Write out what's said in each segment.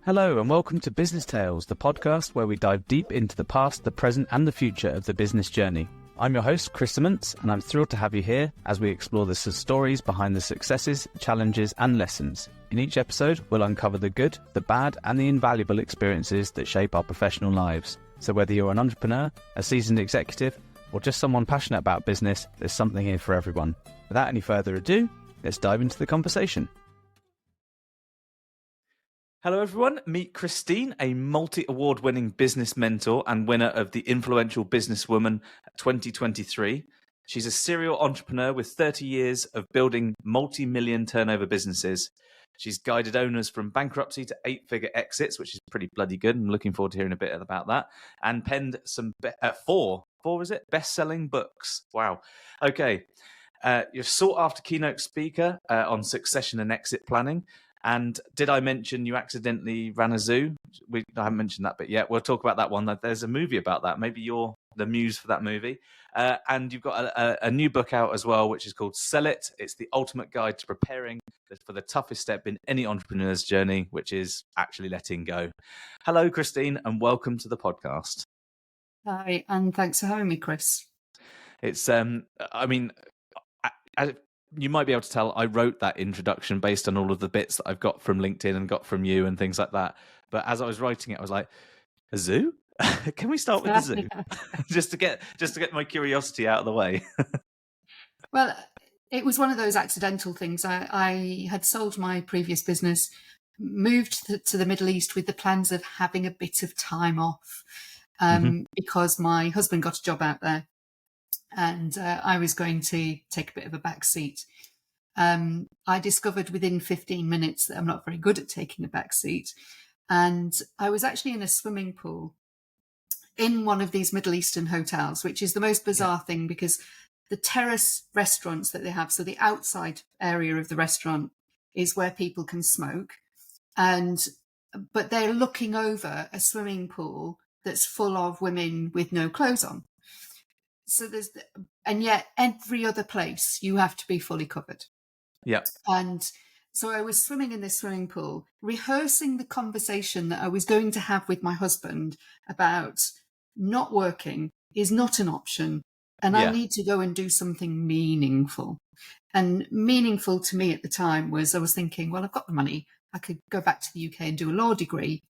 Hello and welcome to Business Tales, the podcast where we dive deep into the past, the present and the future of the business journey. I'm your host, Chris Simmance, and I'm thrilled to have you here as we explore the stories behind the successes, challenges and lessons. In each episode, we'll uncover the good, the bad and the invaluable experiences that shape our professional lives. So whether you're an entrepreneur, a seasoned executive, or just someone passionate about business, there's something here for everyone. Without any further ado, let's dive into the conversation. Hello everyone, meet Christine, a multi-award winning business mentor and winner of the Influential Businesswoman 2023. She's a serial entrepreneur with 30 years of building multi-million turnover businesses. She's guided owners from bankruptcy to 8-figure exits, which is pretty bloody good. I'm looking forward to hearing a bit about that. And penned some four best-selling books. Wow. Okay. You're a sought-after keynote speaker on succession and exit planning. And did I mention you accidentally ran a zoo? I haven't mentioned that bit yet. We'll talk about that one. There's a movie about that. Maybe you're the muse for that movie. And you've got a new book out as well, which is called Sell It. It's the ultimate guide to preparing for the toughest step in any entrepreneur's journey, which is actually letting go. Hello, Christine, and welcome to the podcast. Hi, and thanks for having me, Chris. It's, you might be able to tell I wrote that introduction based on all of the bits that I've got from LinkedIn and got from you and things like that. But as I was writing it, I was like, a zoo? Can we start with the zoo? just to get my curiosity out of the way. Well, it was one of those accidental things. I had sold my previous business, moved to the Middle East with the plans of having a bit of time off because my husband got a job out there. And I was going to take a bit of a back seat. I discovered within 15 minutes that I'm not very good at taking a back seat. And I was actually in a swimming pool in one of these Middle Eastern hotels, which is the most bizarre thing because the terrace restaurants that they have, so the outside area of the restaurant is where people can smoke. But they're looking over a swimming pool that's full of women with no clothes on. So and yet every other place you have to be fully covered. Yeah. And so I was swimming in this swimming pool, rehearsing the conversation that I was going to have with my husband about not working is not an option. And I need to go and do something meaningful. And meaningful to me at the time was I was thinking, well, I've got the money. I could go back to the UK and do a law degree.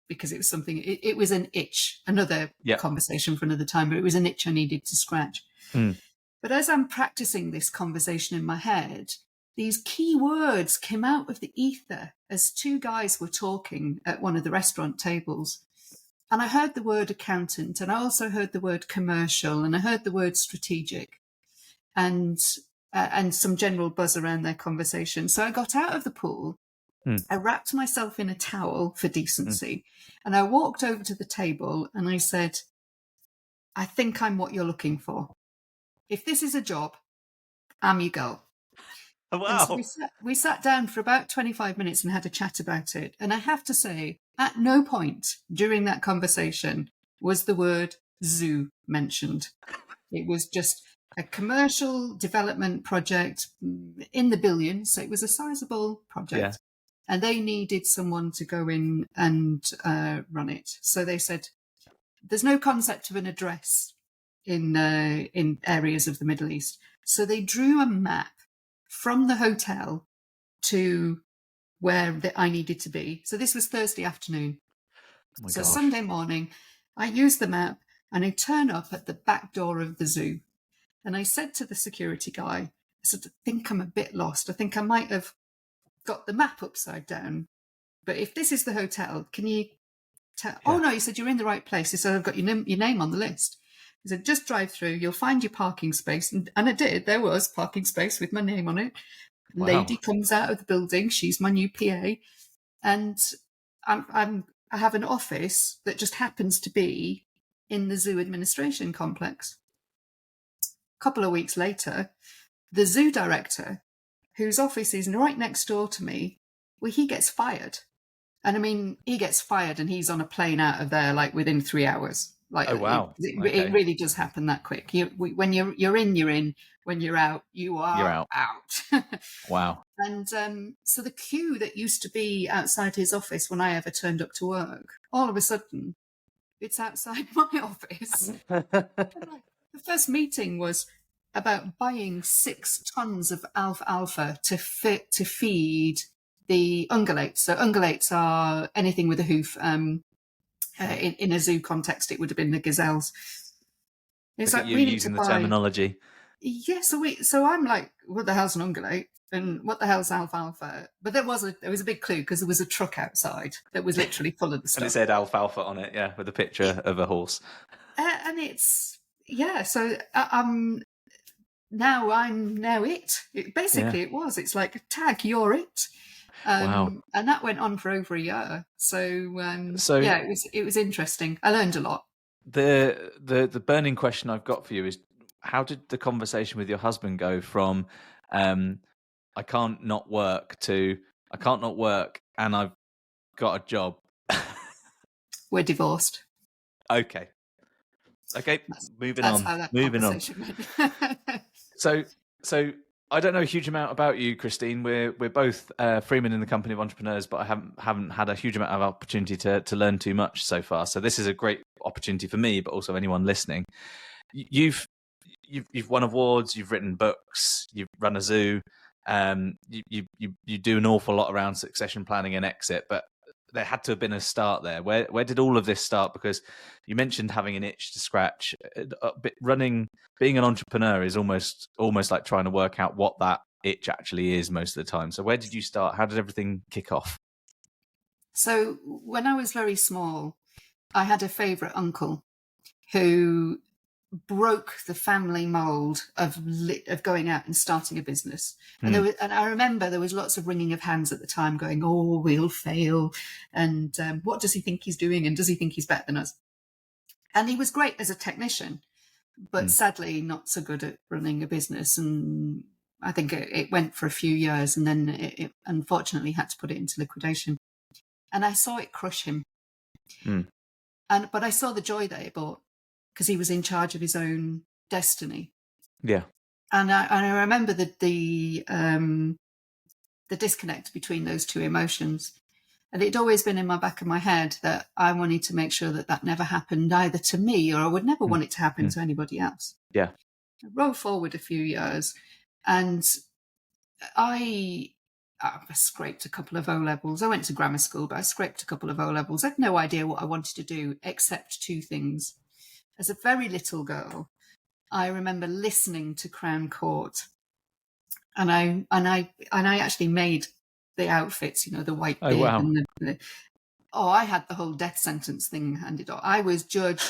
Because it was something, it was an itch, another conversation for another time, but it was an itch I needed to scratch. But as I'm practicing this conversation in my head, these key words came out of the ether as two guys were talking at one of the restaurant tables. And I heard the word accountant, and I also heard the word commercial, and I heard the word strategic, and some general buzz around their conversation. So I got out of the pool. I wrapped myself in a towel for decency and I walked over to the table and I said, I think I'm what you're looking for. If this is a job, I'm your girl. Oh, wow. And so we sat down for about 25 minutes and had a chat about it. And I have to say, at no point during that conversation was the word zoo mentioned. It was just a commercial development project in the billions. So it was a sizable project. Yeah. And they needed someone to go in and run it. So they said, there's no concept of an address in areas of the Middle East. So they drew a map from the hotel to where I needed to be. So this was Thursday afternoon. Oh so gosh. Sunday morning, I used the map and I turn up at the back door of the zoo. And I said to the security guy, I said, I think I'm a bit lost. I think I might have got the map upside down, but if this is the hotel, can you tell? Oh no, he said, you're in the right place. He said, I've got your name on the list. He said, just drive through, you'll find your parking space. And I did. There was parking space with my name on it. Wow. Lady comes out of the building. She's my new PA. And I have an office that just happens to be in the zoo administration complex. A couple of weeks later, the zoo director, whose office is right next door to me, well, he gets fired. And I mean, he gets fired and he's on a plane out of there like within 3 hours. Like Oh wow. it Okay. really does happen that quick. When you're in, you're in. When you're out, you You're are out. out. Wow. And so the queue that used to be outside his office when I ever turned up to work, all of a sudden, it's outside my office. And the first meeting was about buying 6 tons of alfalfa to feed the ungulates. So ungulates are anything with a hoof. In a zoo context, it would have been the gazelles. It's Look at like you we need to using the buy. terminology. Yeah, so I'm like, what the hell's an ungulate? And what the hell's alfalfa? But there was a big clue because there was a truck outside that was literally full of the And it stuff. said alfalfa on it, yeah, with a picture of a horse. And it's so I'm now it. Yeah. Basically it was. It's like tag, you're it. Wow. And that went on for over a year. So So yeah, it was interesting. I learned a lot. the burning question I've got for you is, how did the conversation with your husband go from I can't not work to I can't not work and I've got a job? We're divorced. Okay. Okay, moving That's on. how that Moving on. conversation went. So I don't know a huge amount about you, Christine. We're both freemen in the company of entrepreneurs, but I haven't had a huge amount of opportunity to learn too much so far. So this is a great opportunity for me, but also anyone listening. You've won awards, you've written books, you've run a zoo, you do an awful lot around succession planning and exit, but there had to have been a start there. Where did all of this start? Because you mentioned having an itch to scratch. Being an entrepreneur is almost like trying to work out what that itch actually is most of the time. So where did you start? How did everything kick off? So when I was very small, I had a favourite uncle who broke the family mold of going out and starting a business. And and I remember there was lots of wringing of hands at the time, going, "Oh, we'll fail," and what does he think he's doing? And does he think he's better than us? And he was great as a technician, but sadly not so good at running a business. And I think it went for a few years, and then it unfortunately had to put it into liquidation. And I saw it crush him. But I saw the joy that it brought, because he was in charge of his own destiny. Yeah. And I remember the disconnect between those two emotions. And it'd always been in my back of my head that I wanted to make sure that never happened either to me, or I would never want it to happen to anybody else. Yeah. I roll forward a few years, and I scraped a couple of O-levels. I went to grammar school, but I scraped a couple of O-levels. I had no idea what I wanted to do except 2 things. As a very little girl, I remember listening to Crown Court, and I actually made the outfits, the white beard. Oh, wow. And I had the whole death sentence thing handed on. I was judge,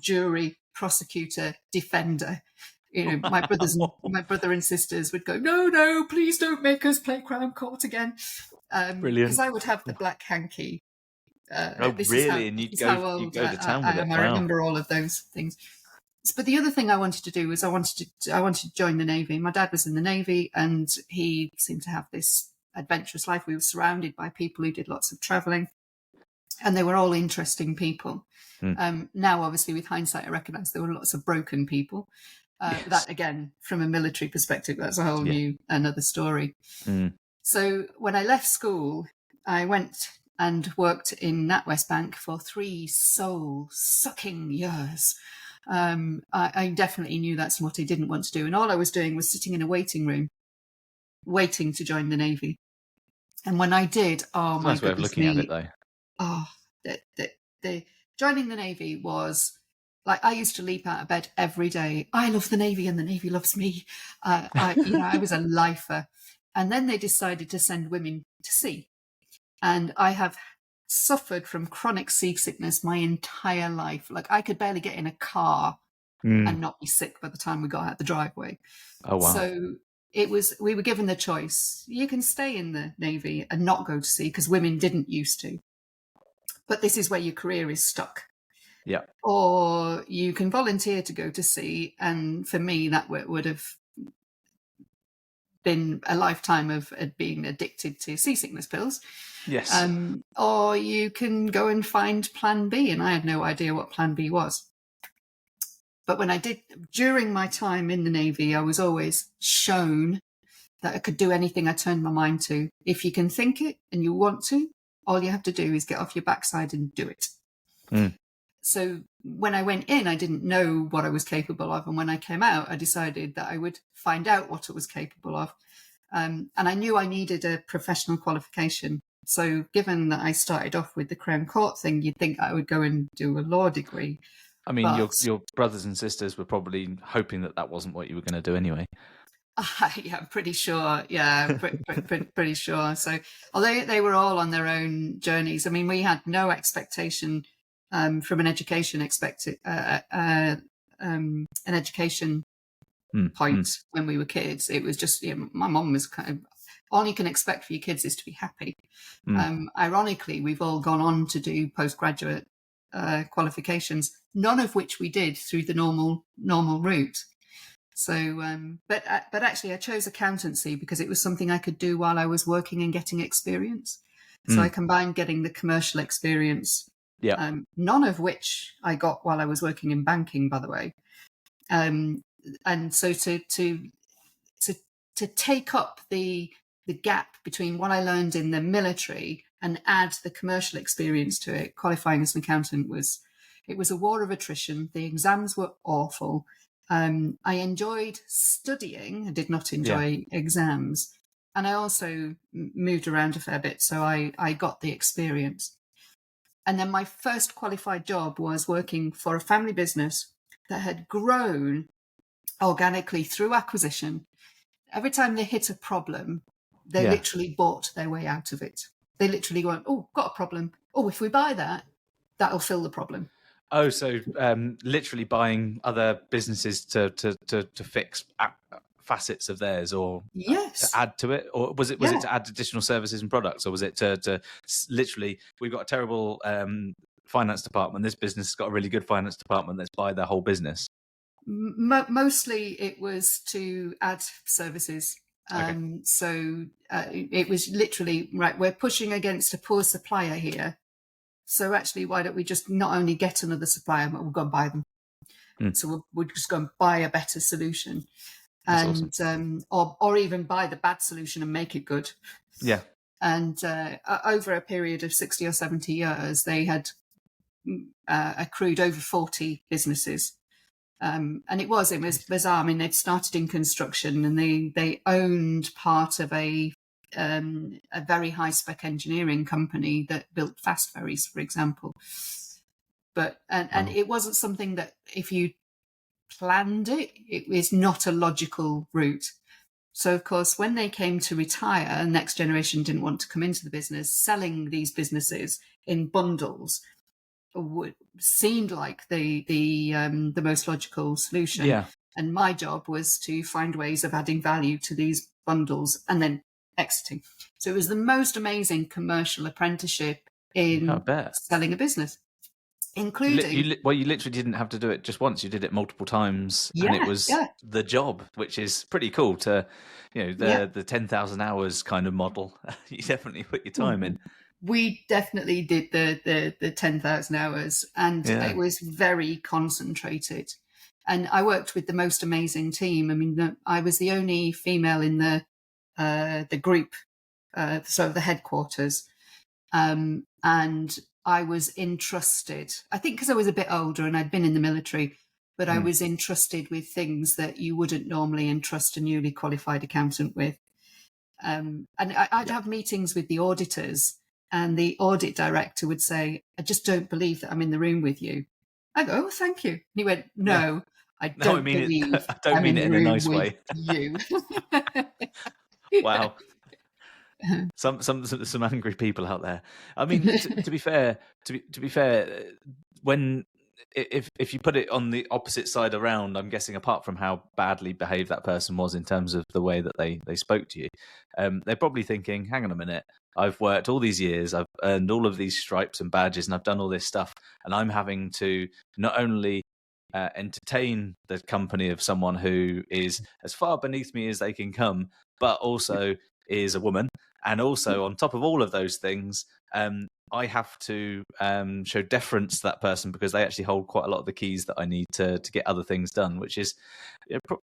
jury, prosecutor, defender. My brother and sisters would go, no, please don't make us play Crown Court again. Brilliant. Because I would have the black hanky. Really? And you'd go to town with it. I remember all of those things. But the other thing I wanted to do was I wanted to join the Navy. My dad was in the Navy, and he seemed to have this adventurous life. We were surrounded by people who did lots of traveling, and they were all interesting people. Now, obviously, with hindsight, I recognise there were lots of broken people. Yes. That, again, from a military perspective, that's a whole new another story. So when I left school, I went and worked in NatWest Bank for 3 soul-sucking years. I definitely knew that's what I didn't want to do. And all I was doing was sitting in a waiting room, waiting to join the Navy. And when I did, oh my goodness, nice way of looking at it, though. Oh, the joining the Navy was like, I used to leap out of bed every day. I love the Navy and the Navy loves me. I was a lifer. And then they decided to send women to sea. And I have suffered from chronic seasickness my entire life. Like, I could barely get in a car and not be sick by the time we got out the driveway. Oh, wow. So we were given the choice. You can stay in the Navy and not go to sea, because women didn't used to. But this is where your career is stuck. Yeah. Or you can volunteer to go to sea. And for me, that would have been a lifetime of being addicted to seasickness pills. Yes. Or you can go and find Plan B. And I had no idea what Plan B was. But during my time in the Navy, I was always shown that I could do anything I turned my mind to. If you can think it and you want to, all you have to do is get off your backside and do it. Mm. So when I went in, I didn't know what I was capable of. And when I came out, I decided that I would find out what I was capable of. And I knew I needed a professional qualification. So given that I started off with the Crown Court thing, you'd think I would go and do a law degree. I mean, But your brothers and sisters were probably hoping that wasn't what you were going to do anyway. yeah, I'm pretty sure. Yeah, pretty sure. So although they were all on their own journeys, I mean, we had no expectation from an education point when we were kids. It was just, my mum was kind of, all you can expect for your kids is to be happy. Ironically, we've all gone on to do postgraduate qualifications, none of which we did through the normal route. So, but actually I chose accountancy because it was something I could do while I was working and getting experience. So I combined getting the commercial experience, none of which I got while I was working in banking, by the way. And so to take up the gap between what I learned in the military and add the commercial experience to it, qualifying as an accountant it was a war of attrition. The exams were awful. I enjoyed studying. I did not enjoy exams. And I also moved around a fair bit, so I got the experience. And then my first qualified job was working for a family business that had grown organically through acquisition. Every time they hit a problem, they literally bought their way out of it. They literally went, oh, got a problem. Oh, if we buy that, that'll fill the problem. Oh, so literally buying other businesses to fix facets of theirs, or to add to it, or was it to add additional services and products, or was it to literally, we've got a terrible finance department, this business has got a really good finance department, let's buy their whole business? Mostly it was to add services. So it was literally, right, we're pushing against a poor supplier here. So actually, why don't we just not only get another supplier, but we'll go and buy them. So we'll just go and buy a better solution. That's and awesome. Or even buy the bad solution and make it good. Yeah. And over a period of 60 or 70 years, they had accrued over 40 businesses. And it was bizarre. I mean, they'd started in construction and they owned part of a very high spec engineering company that built fast ferries, for example. But and it wasn't something that, if you planned it is not a logical route. So of course, when they came to retire, next generation didn't want to come into the business. Selling these businesses in bundles seemed like the most logical solution. Yeah. And my job was to find ways of adding value to these bundles and then exiting. So it was the most amazing commercial apprenticeship in selling a business, including you literally didn't have to do it just once, you did it multiple times. And it was the job, which is pretty cool. To the 10,000 hours kind of model. You definitely put your time in. We definitely did the 10,000 hours, and it was very concentrated. And I worked with the most amazing team. I mean, I was the only female in the group, so the headquarters, and I was entrusted, I think because I was a bit older and I'd been in the military, but I was entrusted with things that you wouldn't normally entrust a newly qualified accountant with. And I'd have meetings with the auditors, and the audit director would say, I just don't believe that I'm in the room with you. I go, oh, thank you. And he went, no, I don't believe I don't mean it in a nice way. You. Wow. Some angry people out there. I mean, to be fair, when if you put it on the opposite side around, I'm guessing, apart from how badly behaved that person was in terms of the way that they spoke to you, they're probably thinking, hang on a minute, I've worked all these years, I've earned all of these stripes and badges, and I've done all this stuff, and I'm having to not only entertain the company of someone who is as far beneath me as they can come, but also is a woman, and also on top of all of those things, I have to show deference to that person because they actually hold quite a lot of the keys that I need to get other things done. Which is,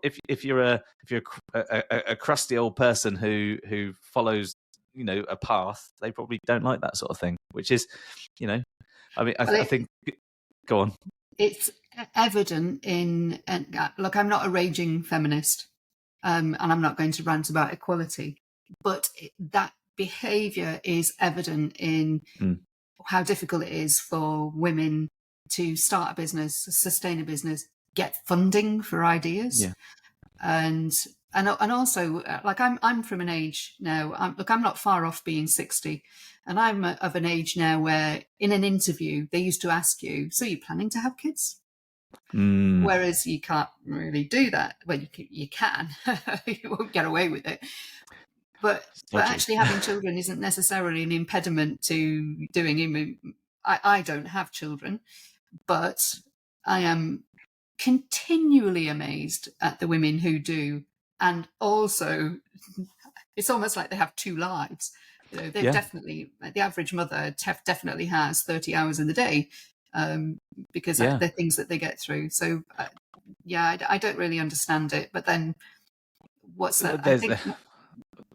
if you're a crusty old person who follows a path, they probably don't like that sort of thing. Which is, I mean, Well, I think. Go on. it's evident in, and look, I'm not a raging feminist, and I'm not going to rant about equality, but that behaviour is evident in how difficult it is for women to start a business, sustain a business, get funding for ideas, Yeah. and also like I'm from an age now. I'm not far off being 60, and I'm of an age now where in an interview they used to ask you, "So you're planning to have kids?" Whereas you can't really do that. Well, you can. You won't get away with it. But actually having children isn't necessarily an impediment to doing it. I don't have children, but I am continually amazed at the women who do. And also, it's almost like they have two lives. They've definitely, the average mother definitely has 30 hours in the day because the things that they get through. So, I don't really understand it. But then what's that? I think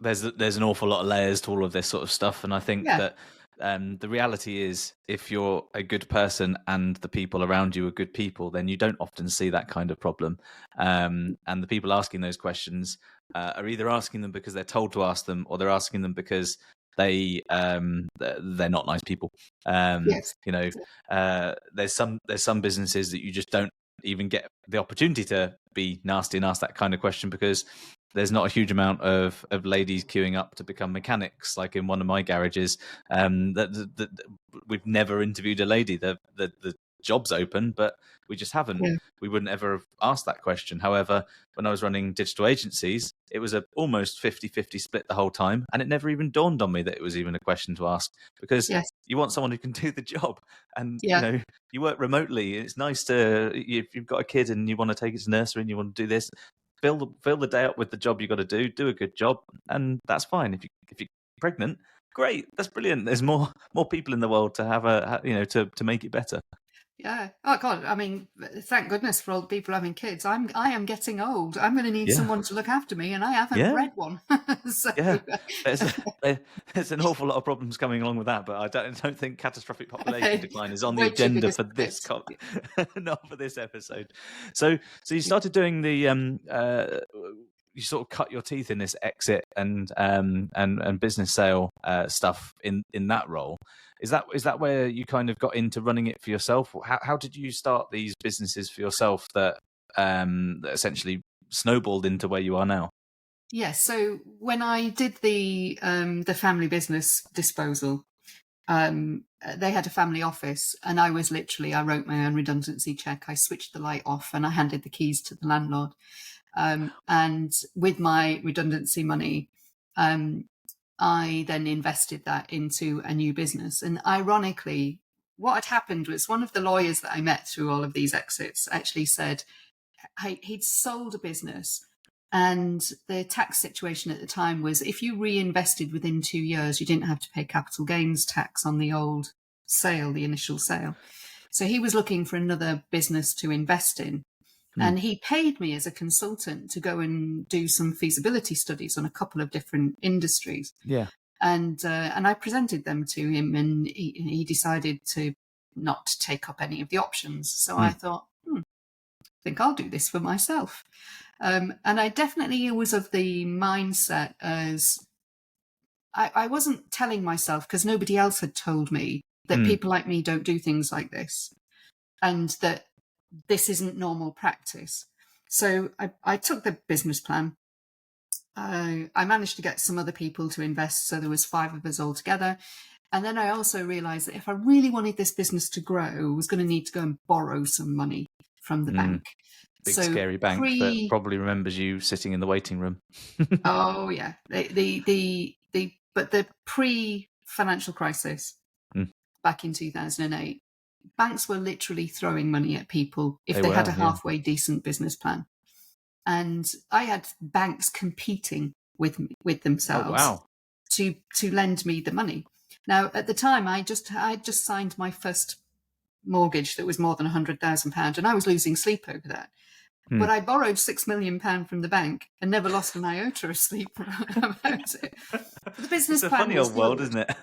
there's an awful lot of layers to all of this sort of stuff, and I think that the reality is, if you're a good person and the people around you are good people, then you don't often see that kind of problem. And the people asking those questions are either asking them because they're told to ask them, or they're asking them because they're not nice people. yes. There's some businesses that you just don't even get the opportunity to be nasty and ask that kind of question because there's not a huge amount of ladies queuing up to become mechanics. Like in one of my garages, that we've never interviewed a lady. The job's open, but we just haven't. Yeah. We wouldn't ever have asked that question. However, when I was running digital agencies, it was a almost 50-50 split the whole time, and it never even dawned on me that it was even a question to ask because you want someone who can do the job, and you work remotely. It's nice to, if you've got a kid and you want to take it to nursery and you want to do this, fill the day up with the job you got to do a good job, and that's fine. If you're pregnant, great, that's brilliant. There's more people in the world to have to make it better. Yeah. Oh God. I mean, thank goodness for old people having kids. I am getting old. I'm going to need someone to look after me, and I haven't bred one. So. Yeah. There's an awful lot of problems coming along with that, but I don't think catastrophic population decline is on the agenda for this not for this episode. So you started doing the you sort of cut your teeth in this exit and business sale stuff in that role. Is that where you kind of got into running it for yourself? How did you start these businesses for yourself that essentially snowballed into where you are now? Yes. So when I did the family business disposal, they had a family office, and I wrote my own redundancy check. I switched the light off, and I handed the keys to the landlord. And with my redundancy money, I then invested that into a new business. And ironically, what had happened was one of the lawyers that I met through all of these exits actually said he'd sold a business, and the tax situation at the time was if you reinvested within 2 years, you didn't have to pay capital gains tax on the old sale, the initial sale. So he was looking for another business to invest in. And he paid me as a consultant to go and do some feasibility studies on a couple of different industries. Yeah. And I presented them to him, and he decided to not take up any of the options. So I thought, I think I'll do this for myself. And I definitely was of the mindset as I wasn't telling myself, because nobody else had told me, that people like me don't do things like this, and that this isn't normal practice. So I took the business plan. I managed to get some other people to invest. So there was 5 of us all together. And then I also realized that if I really wanted this business to grow, I was going to need to go and borrow some money from the bank. Big scary bank that probably remembers you sitting in the waiting room. Oh yeah. But the pre-financial crisis back in 2008, banks were literally throwing money at people if they had a halfway decent business plan. And I had banks competing with themselves to lend me the money. Now, at the time, I just signed my first mortgage that was more than £100,000, and I was losing sleep over that. But I borrowed £6 million from the bank and never lost an iota of sleep about it. But the business It's a plan funny was old world, good. isn't it?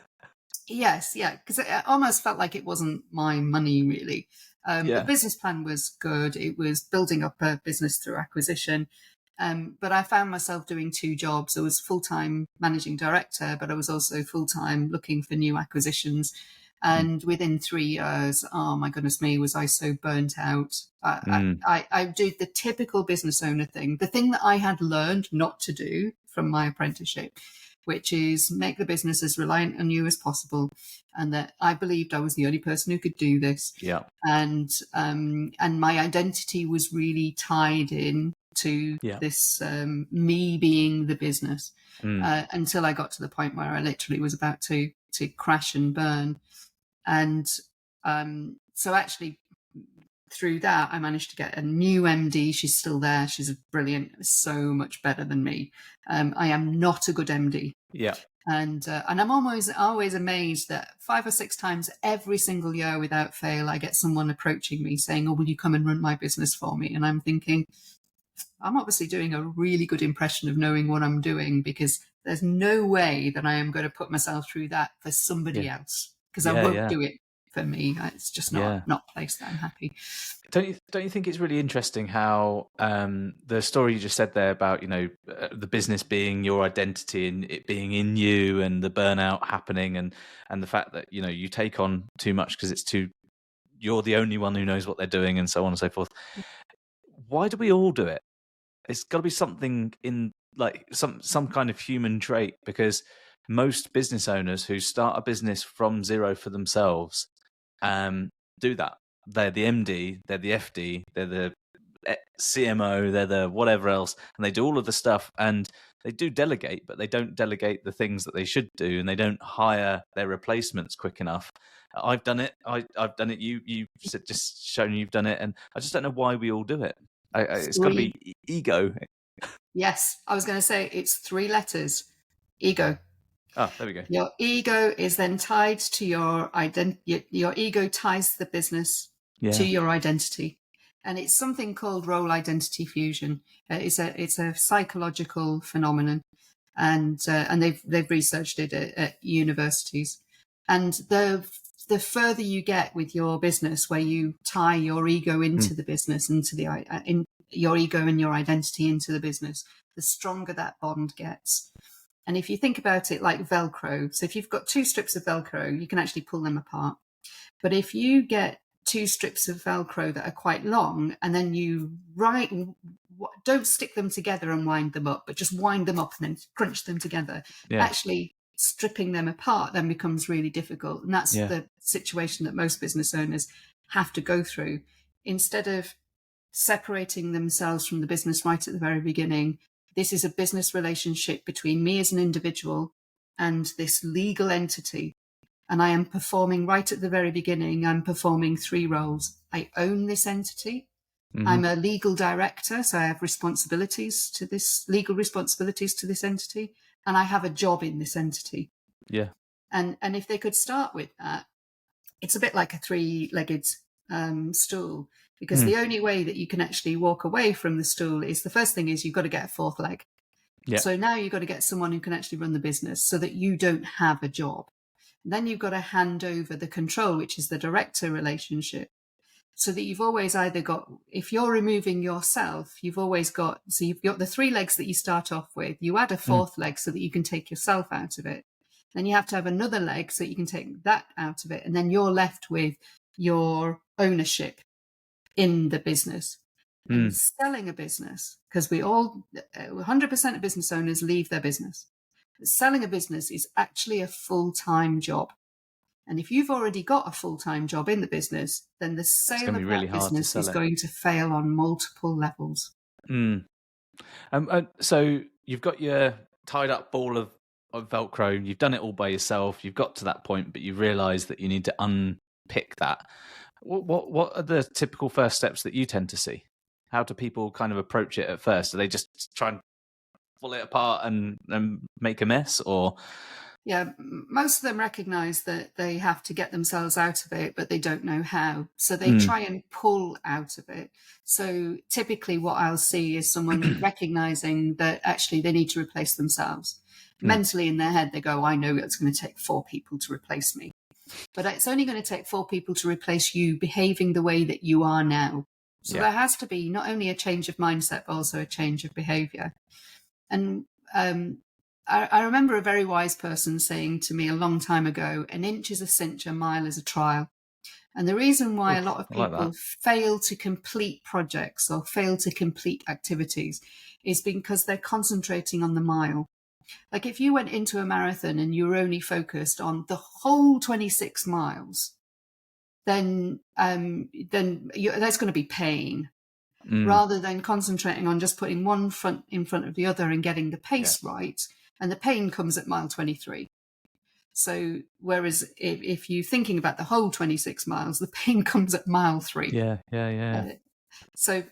Yes, yeah, because it almost felt like it wasn't my money, really. But Yeah. the business plan was good. It was building up a business through acquisition. But I found myself doing two jobs. I was full-time managing director, but I was also full-time looking for new acquisitions. And within 3 years, oh my goodness me, was I so burnt out. I did the typical business owner thing, the thing that I had learned not to do from my apprenticeship, which is make the business as reliant on you as possible. And that I believed I was the only person who could do this. Yeah. And my identity was really tied in to Yeah. this me being the business Mm. until I got to the point where I literally was about to crash and burn. And so actually through that, I managed to get a new MD. She's still there. She's brilliant, so much better than me. I am not a good MD. Yeah. And I'm always amazed that 5 or 6 times every single year without fail, I get someone approaching me saying, "Oh, will you come and run my business for me?" And I'm thinking, I'm obviously doing a really good impression of knowing what I'm doing, because there's no way that I am going to put myself through that for somebody Yeah. else, because I Yeah. won't Yeah. do it for me. It's just not a place that I'm happy. Don't you think it's really interesting how the story you just said there about the business being your identity and it being in you, and the burnout happening, and the fact that you take on too much because you're the only one who knows what they're doing, and so on and so forth. Why do we all do it? It's got to be something in, like, some kind of human trait, because most business owners who start a business from zero for themselves do that. They're the MD, they're the FD, they're the CMO, they're the whatever else, and they do all of the stuff, and they do delegate, but they don't delegate the things that they should do, and they don't hire their replacements quick enough. I've done it. I've done it. You've just shown you've done it, and I just don't know why we all do it. It's got to be ego. Yes, I was going to say it's 3 letters. Ego. Oh, there we go. Your ego is then tied to your identity. Your ego ties the business to your identity, and it's something called role identity fusion. It's a psychological phenomenon, and they've researched it at universities. And the further you get with your business, where you tie your ego into the business, into your ego and your identity into the business, the stronger that bond gets. And if you think about it like Velcro, so if you've got 2 strips of Velcro, you can actually pull them apart. But if you get 2 strips of Velcro that are quite long, and then you don't stick them together and wind them up, but just wind them up and then crunch them together, actually stripping them apart then becomes really difficult. And that's the situation that most business owners have to go through. Instead of separating themselves from the business right at the very beginning, this is a business relationship between me as an individual and this legal entity. And I am performing right at the very beginning, I'm performing 3 roles. I own this entity. I'm a legal director, so I have legal responsibilities to this entity, and I have a job in this entity. Yeah. And if they could start with that, it's a bit like a 3-legged stool, because the only way that you can actually walk away from the stool is, the first thing is you've got to get a 4th leg. Yeah. So now you've got to get someone who can actually run the business so that you don't have a job. And then you've got to hand over the control, which is the director relationship, so that you've always either got, if you're removing yourself, you've got the 3 legs that you start off with, you add a 4th leg so that you can take yourself out of it. Then you have to have another leg so that you can take that out of it. And then you're left with your ownership in the business. And selling a business, because 100% of business owners leave their business. But selling a business is actually a full-time job. And if you've already got a full-time job in the business, then the sale of that business is going to fail on multiple levels. So you've got your tied up ball of Velcro, you've done it all by yourself, you've got to that point, but you realise that you need to unpick that. What are the typical first steps that you tend to see? How do people kind of approach it at first? Do they just try and pull it apart and make a mess, or? Yeah, most of them recognize that they have to get themselves out of it, but they don't know how. So they try and pull out of it. So typically what I'll see is someone recognizing that actually they need to replace themselves. Mentally in their head, they go, I know it's going to take 4 people to replace me. But it's only going to take 4 people to replace you behaving the way that you are now. So there has to be not only a change of mindset, but also a change of behavior. And I remember a very wise person saying to me a long time ago, an inch is a cinch, a mile is a trial. And the reason why a lot of I like people that. fail to complete projects or fail to complete activities is because they're concentrating on the mile. Like if you went into a marathon and you were only focused on the whole 26 miles, then that's going to be pain. Rather than concentrating on just putting one front in front of the other and getting the pace right. And the pain comes at mile 23. So whereas if you're thinking about the whole 26 miles, the pain comes at mile 3. So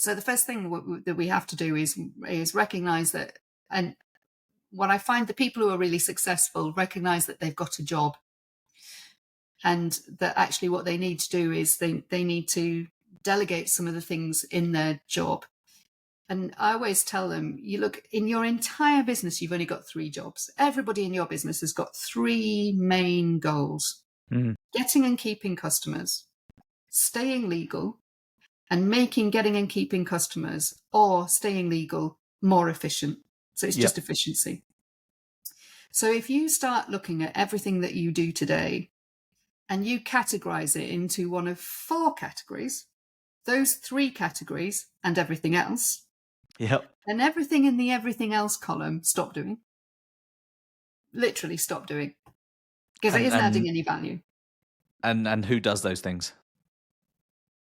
the first thing that we have to do is recognize that. And what I find, the people who are really successful recognize that they've got a job, and that actually what they need to do is they need to delegate some of the things in their job. And I always tell them, you look, in your entire business, you've only got 3 jobs. Everybody in your business has got 3 main goals: getting and keeping customers, staying legal, and making getting and keeping customers or staying legal more efficient. So it's just efficiency. So if you start looking at everything that you do today and you categorize it into one of 4 categories, those 3 categories and everything else, and everything in the everything else column, stop doing. Literally stop doing. Because it isn't adding any value. And who does those things?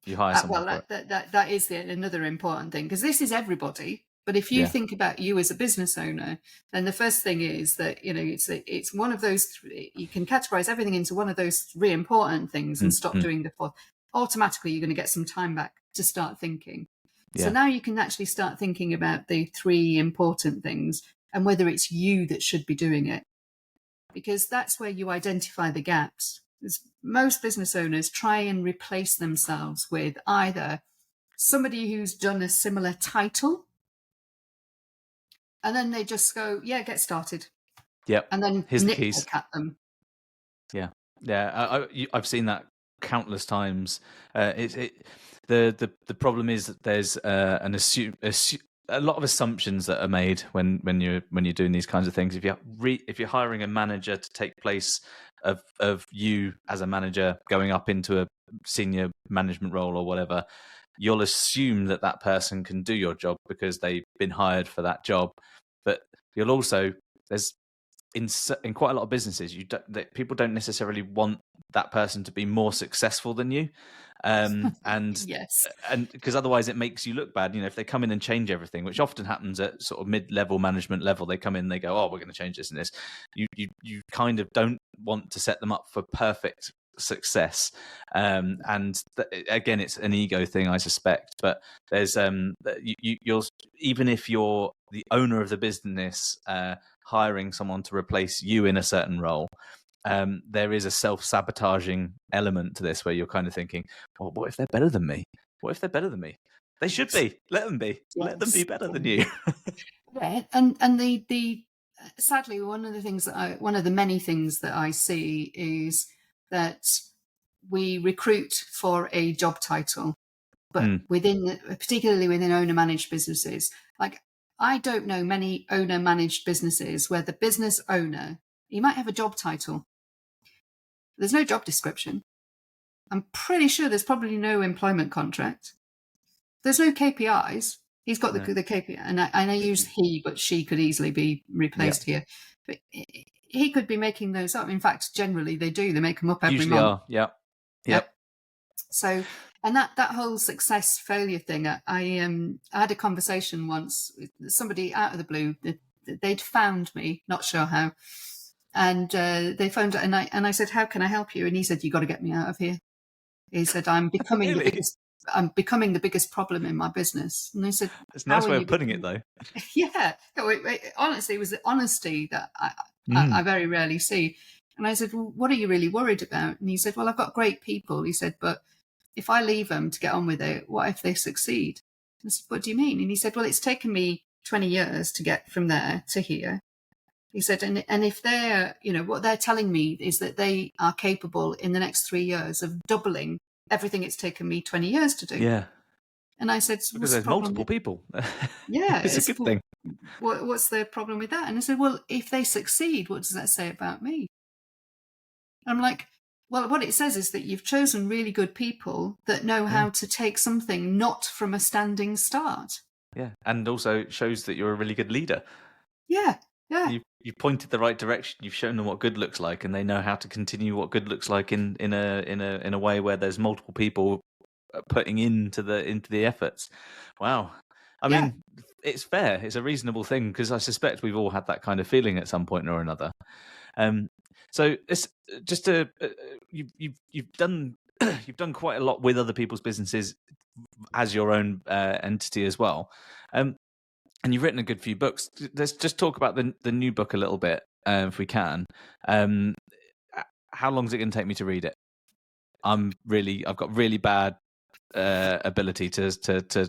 You hire someone for it. That is another important thing, because this is everybody. But if you think about you as a business owner, then the first thing is that, it's one of those 3. You can categorize everything into one of those 3 important things and stop doing the 4th. Automatically, you're going to get some time back to start thinking. So now you can actually start thinking about the 3 important things and whether it's you that should be doing it. Because that's where you identify the gaps. Most business owners try and replace themselves with either somebody who's done a similar title, and then they just go, get started. And then Here's the nitpick keys. at them. I've seen that countless times. The problem is that there's a lot of assumptions that are made when you're doing these kinds of things. If you're hiring a manager to take place of you as a manager going up into a senior management role or whatever, you'll assume that person can do your job because they've been hired for that job. But you'll also, there's in quite a lot of businesses, people don't necessarily want that person to be more successful than you, and because otherwise it makes you look bad. If they come in and change everything, which often happens at sort of mid-level management level, they come in, they go, "Oh, we're going to change this and this." You kind of don't want to set them up for perfect success, and again, it's an ego thing, I suspect. But there's you'll, even if you're the owner of the business, hiring someone to replace you in a certain role, there is a self-sabotaging element to this where you're kind of thinking, well, what if they're better than me? What if they're better than me? They should be. Let them be. Let them be better than you. And the sadly, one of the many things that I see is that we recruit for a job title, but particularly within owner-managed businesses, like I don't know many owner-managed businesses where the business owner, he might have a job title. There's no job description. I'm pretty sure there's probably no employment contract. There's no KPIs. He's got the KPI, and I use he, but she could easily be replaced here. But he could be making those up. In fact, generally they do. They make them up every Usually month. Yep. So, and that whole success failure thing, I had a conversation once with somebody out of the blue. They'd found me, not sure how, and they phoned, and I said, "How can I help you?" And he said, "You got to get me out of here." He said, "I'm becoming the biggest." I'm becoming the biggest problem in my business. And they said, It's a how nice are way you of putting it, becoming? though. Yeah. No, honestly, it was the honesty that I very rarely see. And I said, well, what are you really worried about? And he said, well, I've got great people. He said, but if I leave them to get on with it, what if they succeed? I said, what do you mean? And he said, well, it's taken me 20 years to get from there to here. He said, and if they're, what they're telling me is that they are capable in the next 3 years of doubling everything it's taken me 20 years to do. Yeah, And I said, because what's the there's problem multiple with, people. yeah, It's a good thing. what's the problem with that? And I said, well, if they succeed, what does that say about me? And I'm like, well, what it says is that you've chosen really good people that know how to take something not from a standing start. Yeah, and also shows that you're a really good leader. Yeah, yeah. You've pointed the right direction. You've shown them what good looks like, and they know how to continue what good looks like in a way where there's multiple people putting into the efforts. Wow. I Yeah. mean, it's fair. It's a reasonable thing, because I suspect we've all had that kind of feeling at some point or another. So it's just you've done you've done quite a lot with other people's businesses as your own entity as well, and you've written a good few books. Let's just talk about the new book a little bit, if we can. How long is it going to take me to read it? I've got really bad ability to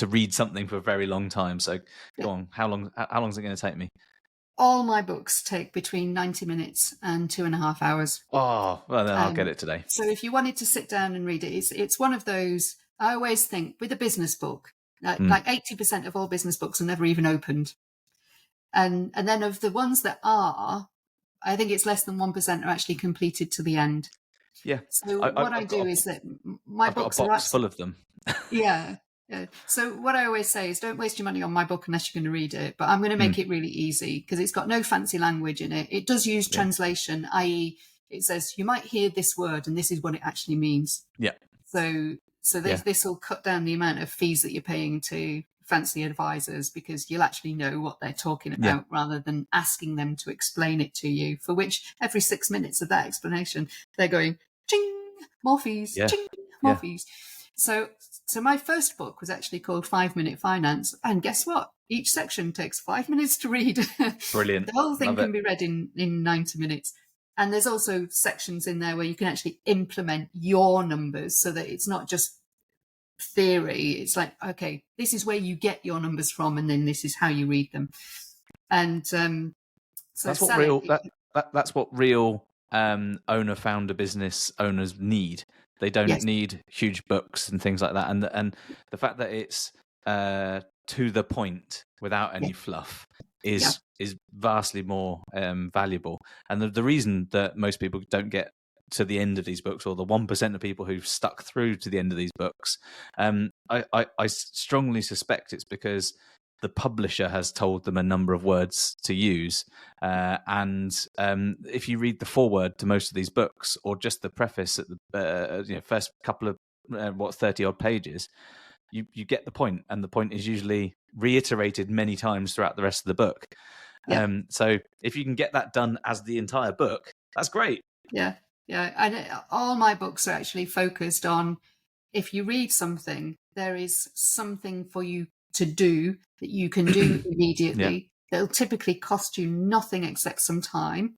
read something for a very long time. So go on. How long is it going to take me? All my books take between 90 minutes and 2.5 hours. Oh, well, then I'll get it today. So if you wanted to sit down and read it, it's one of those, I always think with a business book, like 80% of all business books are never even opened. And then of the ones that are, I think it's less than 1% are actually completed to the end. Yeah. So what I do is that my I've got books a are box actually, full of them. yeah. So what I always say is don't waste your money on my book unless you're going to read it, but I'm going to make it really easy because it's got no fancy language in it. It does use translation, i.e. it says you might hear this word and this is what it actually means. Yeah. So this will cut down the amount of fees that you're paying to fancy advisors because you'll actually know what they're talking about rather than asking them to explain it to you, for which every 6 minutes of that explanation, they're going, ching, more fees, ching, more fees. So my first book was actually called 5 Minute Finance. And guess what? Each section takes 5 minutes to read. Brilliant. The whole thing Love can it. be read in 90 minutes. And there's also sections in there where you can actually implement your numbers so that it's not just theory. It's like, okay, this is where you get your numbers from, and then this is how you read them. And so that's what that's what real owner founder business owners need. They don't need huge books and things like that. And the fact that it's to the point without any fluff is vastly more valuable. And the reason that most people don't get to the end of these books, or the 1% of people who've stuck through to the end of these books, I strongly suspect it's because the publisher has told them a number of words to use, and if you read the foreword to most of these books, or just the preface at the first couple of 30 odd pages, you get the point, and the point is usually reiterated many times throughout the rest of the book. So if you can get that done as the entire book, that's great. Yeah. And all my books are actually focused on, if you read something, there is something for you to do that you can do immediately. That'll typically cost you nothing except some time.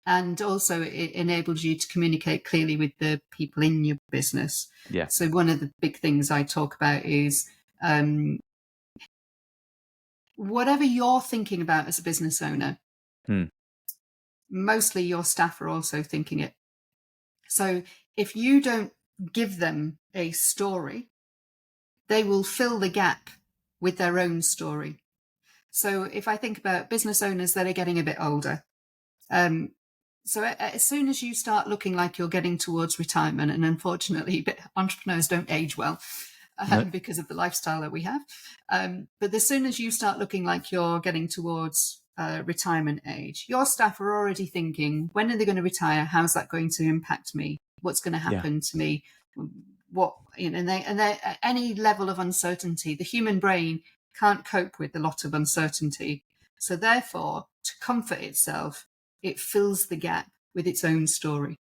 And also it enables you to communicate clearly with the people in your business. Yeah. So one of the big things I talk about is whatever you're thinking about as a business owner, mostly your staff are also thinking it. So if you don't give them a story, they will fill the gap with their own story. So if I think about business owners that are getting a bit older, so as soon as you start looking like you're getting towards retirement, and unfortunately entrepreneurs don't age well because of the lifestyle that we have, but as soon as you start looking like you're getting towards retirement age, your staff are already thinking, when are they going to retire? How's that going to impact me? What's going to happen to me? What, and any level of uncertainty, the human brain can't cope with a lot of uncertainty. So therefore, to comfort itself, it fills the gap with its own story.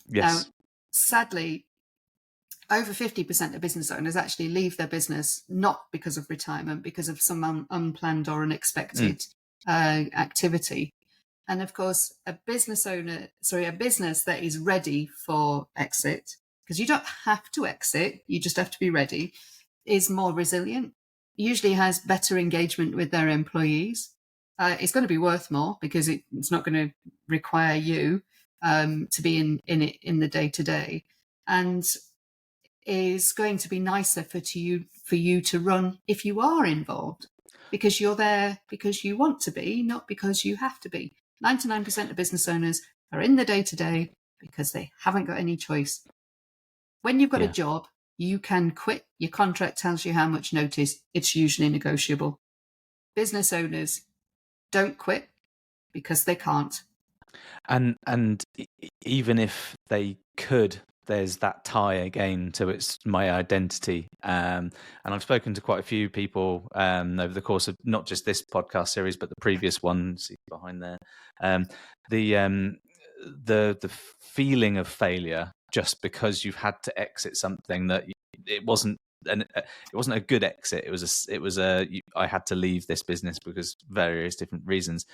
Yes. Now, sadly, over 50% of business owners actually leave their business not because of retirement, because of some unplanned or unexpected activity. And of course, a business that is ready for exit, because you don't have to exit, you just have to be ready, is more resilient, usually has better engagement with their employees. It's going to be worth more because it's not going to require you to be in it in the day to day, and is going to be nicer for you to run if you are involved, because you're there because you want to be, not because you have to be. 99% of business owners are in the day to day because they haven't got any choice. When you've got a job, you can quit. Your contract tells you how much notice. It's usually negotiable. Business owners don't quit because they can't. And even if they could, there's that tie again to my identity. And I've spoken to quite a few people over the course of not just this podcast series, but the previous one. See behind there, the feeling of failure just because you've had to exit something that it wasn't a good exit. I had to leave this business because various different reasons.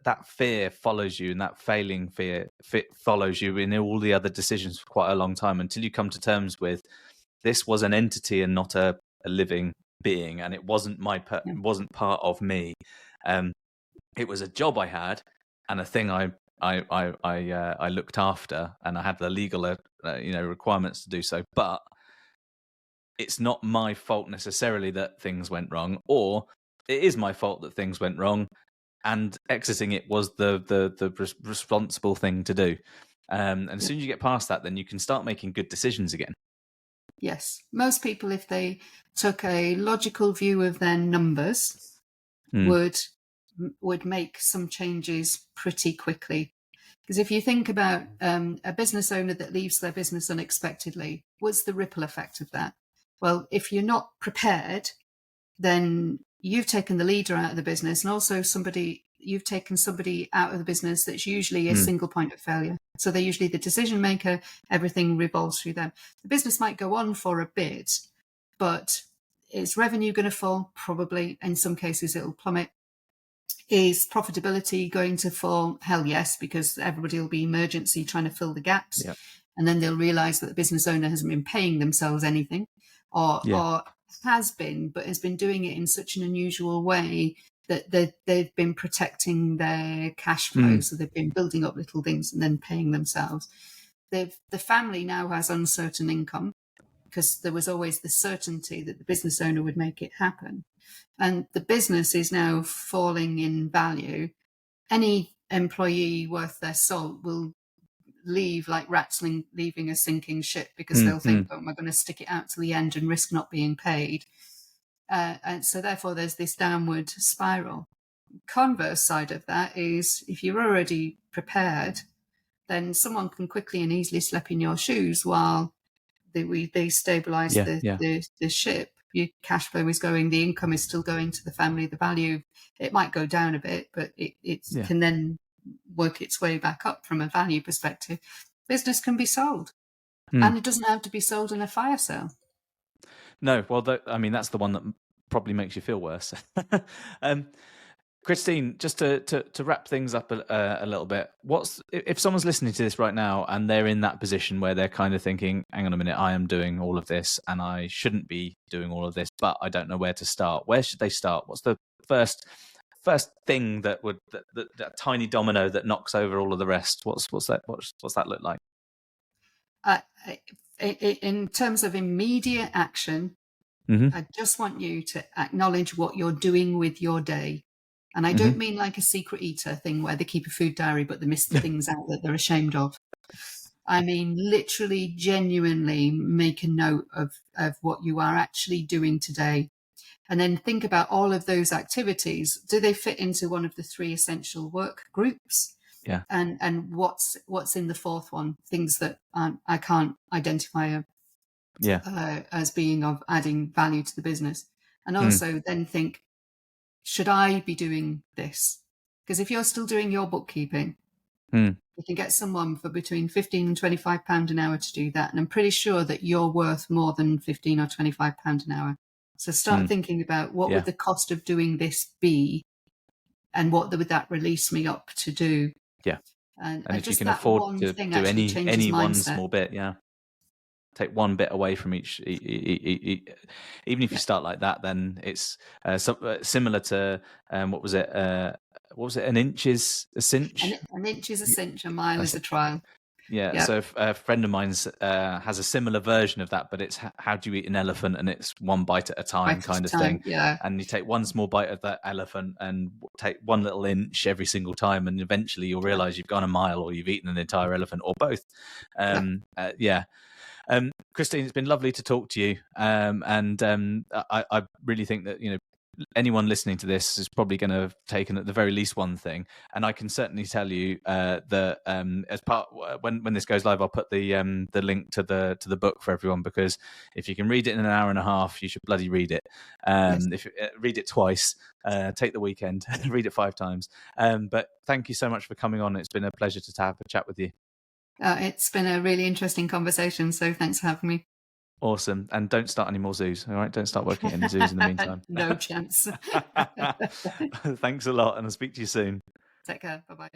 That fear follows you, and that failing fear follows you in all the other decisions for quite a long time, until you come to terms with this was an entity and not a living being, and it wasn't wasn't part of me. It was a job I had and a thing I looked after, and I had the legal requirements to do so, but it's not my fault necessarily that things went wrong, or it is my fault that things went wrong, and exiting it was the responsible thing to do. And as soon as you get past that, then you can start making good decisions again. Yes. Most people, if they took a logical view of their numbers, would make some changes pretty quickly. Because if you think about a business owner that leaves their business unexpectedly, what's the ripple effect of that? Well, if you're not prepared, then you've taken the leader out of the business, and also you've taken somebody out of the business that's usually a single point of failure. So they're usually the decision maker. Everything revolves through them. The business might go on for a bit, but is revenue going to fall? Probably. In some cases, it'll plummet. Is profitability going to fall? Hell yes, because everybody will be emergency trying to fill the gaps. Yep. And then they'll realize that the business owner hasn't been paying themselves anything, or has been, but has been doing it in such an unusual way that they've been protecting their cash flow. So they've been building up little things and then paying themselves. The family now has uncertain income because there was always the certainty that the business owner would make it happen. And the business is now falling in value. Any employee worth their salt will leave like rats leaving a sinking ship, because they'll think, oh, am I going to stick it out to the end and risk not being paid? And so therefore there's this downward spiral. Converse side of that is, if you're already prepared, then someone can quickly and easily step in your shoes while they stabilize the ship. Your cash flow is going, the income is still going to the family, the value, it might go down a bit, but it can then work its way back up from a value perspective. Business can be sold, and it doesn't have to be sold in a fire sale. No, well, that's the one that probably makes you feel worse. Christine, just to wrap things up a little bit, if someone's listening to this right now and they're in that position where they're kind of thinking, hang on a minute, I am doing all of this and I shouldn't be doing all of this, but I don't know where to start. Where should they start? What's the first thing that tiny domino that knocks over all of the rest? What's that look like? In terms of immediate action, I just want you to acknowledge what you're doing with your day. And I don't mean like a secret eater thing where they keep a food diary, but they miss the things out that they're ashamed of. I mean, literally, genuinely make a note of what you are actually doing today. And then think about all of those activities. Do they fit into one of the 3 essential work groups? Yeah. And what's in the 4th one? Things that I can't identify as being of adding value to the business. And also then think, should I be doing this? Because if you're still doing your bookkeeping, You can get someone for between £15 and £25 an hour to do that. And I'm pretty sure that you're worth more than £15 or £25 an hour. So start thinking about what would the cost of doing this be, and what would that release me up to do? Yeah. And if just you can that afford one to thing do actually any changes one mindset. small bit, take one bit away from each. Even if you start like that, then it's similar to what was it? An inch is a cinch. An inch is a cinch, a mile is a trial. Yeah, so a friend of mine has a similar version of that, but it's how do you eat an elephant, and it's one bite at a time kind of thing. Yeah. And you take one small bite of that elephant and take one little inch every single time, and eventually you'll realize you've gone a mile, or you've eaten an entire elephant, or both. Christine, it's been lovely to talk to you. I really think that, anyone listening to this is probably going to have taken at the very least one thing. And I can certainly tell you that as part, when this goes live, I'll put the link to the book for everyone, because if you can read it in an hour and a half, you should bloody read it. If you read it twice, take the weekend, read it 5 times. But thank you so much for coming on. It's been a pleasure to have a chat with you. It's been a really interesting conversation, so thanks for having me. Awesome. And don't start any more zoos, all right? Don't start working in zoos in the meantime. No chance. Thanks a lot, and I'll speak to you soon. Take care. Bye-bye.